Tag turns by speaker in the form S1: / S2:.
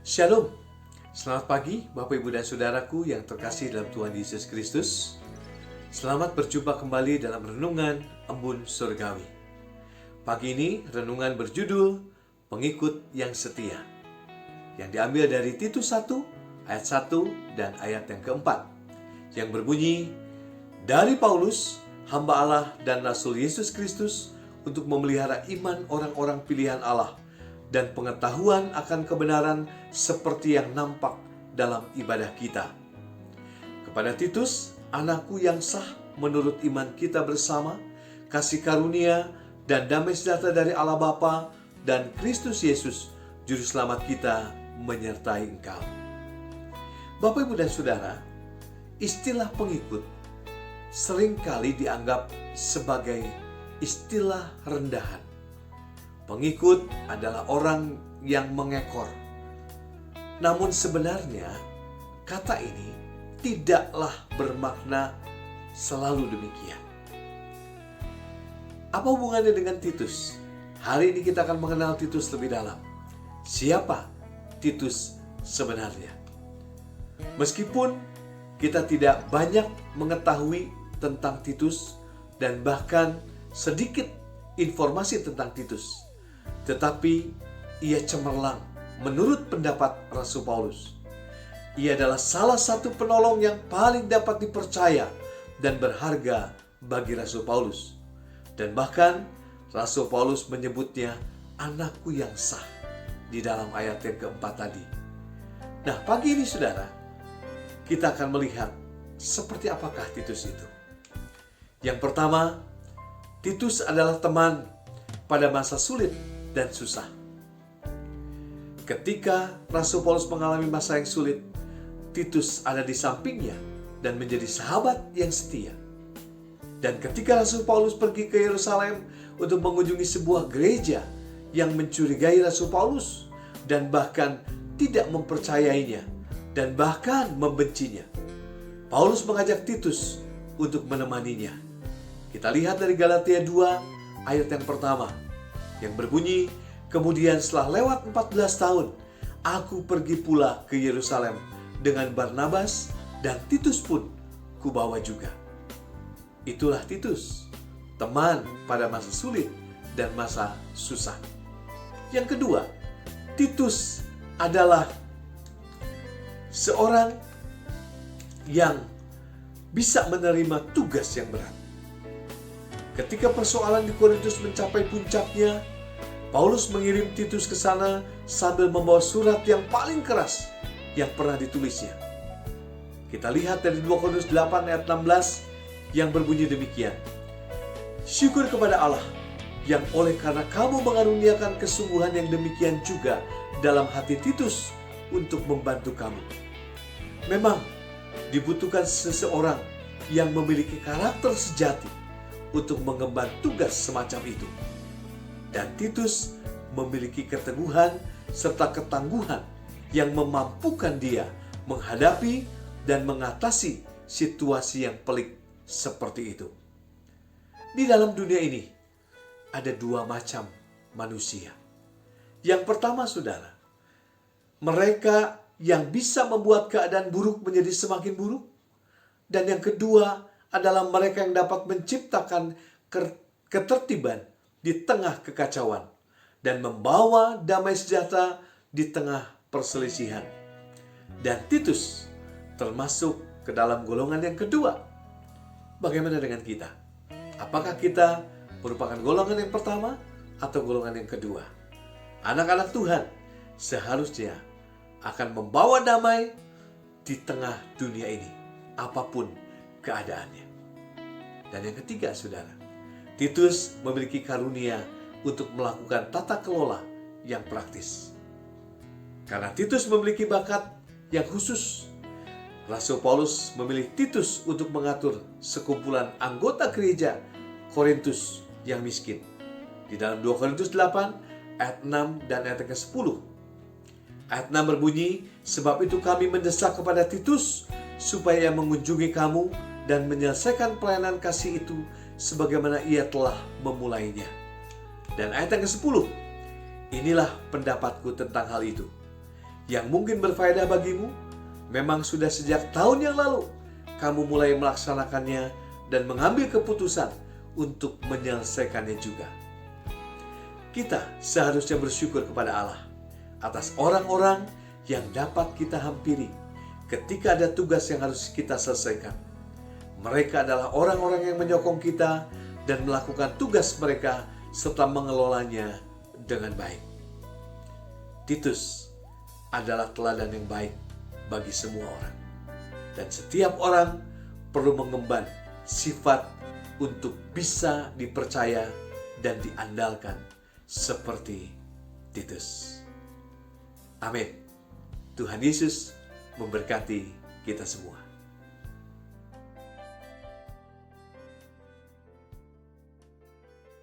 S1: Shalom, selamat pagi Bapak Ibu dan Saudaraku yang terkasih dalam Tuhan Yesus Kristus. Selamat berjumpa kembali dalam Renungan Embun Surgawi. Pagi ini renungan berjudul Pengikut yang Setia, yang diambil dari Titus 1 ayat 1 dan ayat yang keempat, yang berbunyi, dari Paulus, hamba Allah dan Rasul Yesus Kristus, untuk memelihara iman orang-orang pilihan Allah dan pengetahuan akan kebenaran seperti yang nampak dalam ibadah kita. Kepada Titus, anakku yang sah menurut iman kita bersama, kasih karunia dan damai sejahtera dari Allah Bapa dan Kristus Yesus, Juru Selamat kita, menyertai engkau. Bapak, Ibu, dan Saudara, istilah pengikut seringkali dianggap sebagai istilah rendahan. Pengikut adalah orang yang mengekor. Namun sebenarnya kata ini tidaklah bermakna selalu demikian. Apa hubungannya dengan Titus? Hari ini kita akan mengenal Titus lebih dalam. Siapa Titus sebenarnya? Meskipun kita tidak banyak mengetahui tentang Titus dan bahkan sedikit informasi tentang Titus, tetapi ia cemerlang menurut pendapat Rasul Paulus. Ia adalah salah satu penolong yang paling dapat dipercaya dan berharga bagi Rasul Paulus. Dan bahkan Rasul Paulus menyebutnya anakku yang sah di dalam ayat yang keempat tadi. Nah, pagi ini saudara, kita akan melihat seperti apakah Titus itu. Yang pertama, Titus adalah teman pada masa sulit dan susah. Ketika Rasul Paulus mengalami masa yang sulit, Titus ada di sampingnya dan menjadi sahabat yang setia. Dan ketika Rasul Paulus pergi ke Yerusalem untuk mengunjungi sebuah gereja yang mencurigai Rasul Paulus dan bahkan tidak mempercayainya dan bahkan membencinya, Paulus mengajak Titus untuk menemaninya. Kita lihat dari Galatia 2 ayat yang pertama, yang berbunyi, kemudian setelah lewat 14 tahun, aku pergi pula ke Yerusalem dengan Barnabas dan Titus pun kubawa juga. Itulah Titus, teman pada masa sulit dan masa susah. Yang kedua, Titus adalah seorang yang bisa menerima tugas yang berat. Ketika persoalan di Korintus mencapai puncaknya, Paulus mengirim Titus ke sana sambil membawa surat yang paling keras yang pernah ditulisnya. Kita lihat dari 2 Korintus 8 ayat 16 yang berbunyi demikian. Syukur kepada Allah yang oleh karena kamu mengaruniakan kesungguhan yang demikian juga dalam hati Titus untuk membantu kamu. Memang dibutuhkan seseorang yang memiliki karakter sejati untuk mengemban tugas semacam itu. Dan Titus memiliki keteguhan serta ketangguhan yang memampukan dia menghadapi dan mengatasi situasi yang pelik seperti itu. Di dalam dunia ini ada dua macam manusia. Yang pertama, saudara, mereka yang bisa membuat keadaan buruk menjadi semakin buruk. Dan yang kedua adalah mereka yang dapat menciptakan ketertiban di tengah kekacauan dan membawa damai sejahtera di tengah perselisihan. Dan Titus termasuk ke dalam golongan yang kedua. Bagaimana dengan kita? Apakah kita merupakan golongan yang pertama atau golongan yang kedua? Anak-anak Tuhan seharusnya akan membawa damai di tengah dunia ini, apapun keadaannya. Dan yang ketiga, saudara, Titus memiliki karunia untuk melakukan tata kelola yang praktis. Karena Titus memiliki bakat yang khusus, Rasul Paulus memilih Titus untuk mengatur sekumpulan anggota gereja Korintus yang miskin. Di dalam 2 Korintus 8 ayat 6 dan ayat ke-10. Ayat 6 berbunyi, sebab itu kami mendesak kepada Titus supaya ia mengunjungi kamu dan menyelesaikan pelayanan kasih itu sebagaimana ia telah memulainya. Dan ayat yang ke-10, inilah pendapatku tentang hal itu. yang mungkin berfaedah bagimu, memang sudah sejak tahun yang lalu kamu mulai melaksanakannya dan mengambil keputusan untuk menyelesaikannya juga. Kita seharusnya bersyukur kepada Allah atas orang-orang yang dapat kita hampiri ketika ada tugas yang harus kita selesaikan. Mereka adalah orang-orang yang menyokong kita dan melakukan tugas mereka serta mengelolanya dengan baik. Titus adalah teladan yang baik bagi semua orang. Dan setiap orang perlu mengemban sifat untuk bisa dipercaya dan diandalkan seperti Titus. Amin. Tuhan Yesus memberkati kita semua.